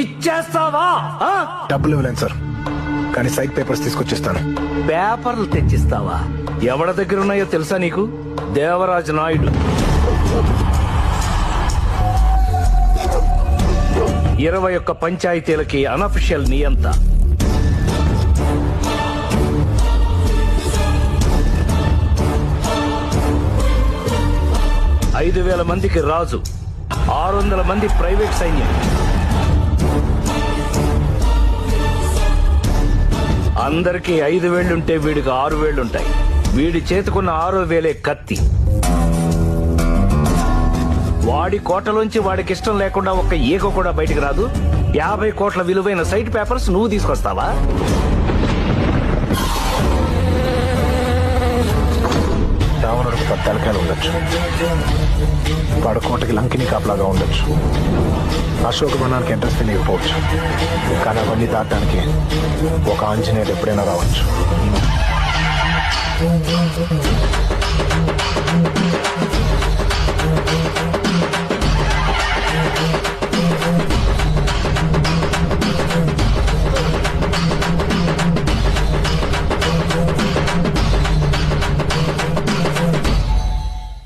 ఇచ్చేస్తావా? డబ్బులు ఇవ్వలేను సార్, కానీ సైట్ పేపర్స్ తీసుకొచ్చేస్తాను. పేపర్లు తెచ్చిస్తావా? ఎవరి దగ్గర ఉన్నాయో తెలుసా నీకు? దేవరాజు నాయుడు 21 పంచాయతీలకి అనఫిషియల్ నియంత. ఐదు 5,000 మందికి రాజు, 600 మంది ప్రైవేట్ సైన్యం. అందరికీ 5 వేళ్లుంటే వీడికి 6 వేళ్లుంటాయి. వీడి చేతుకున్న 6వ వేలే కత్తి. వాడి కోటలోంచి వాడికి ఇష్టం లేకుండా ఒక్క ఈగ కూడా బయటికి రాదు. 50 కోట్ల విలువైన సైట్ పేపర్స్ నువ్వు తీసుకొస్తావా? రావణుడికి 10 తలకాయలు ఉండొచ్చు, వాడు కోటకి లంకిని కాపలాగా ఉండొచ్చు, అశోకవనానికి ఎంట్రెన్స్ తెలియకపోవచ్చు, కానీ అవన్నీ దాటడానికి ఒక ఆంజనేయుడు ఎప్పుడైనా రావచ్చు.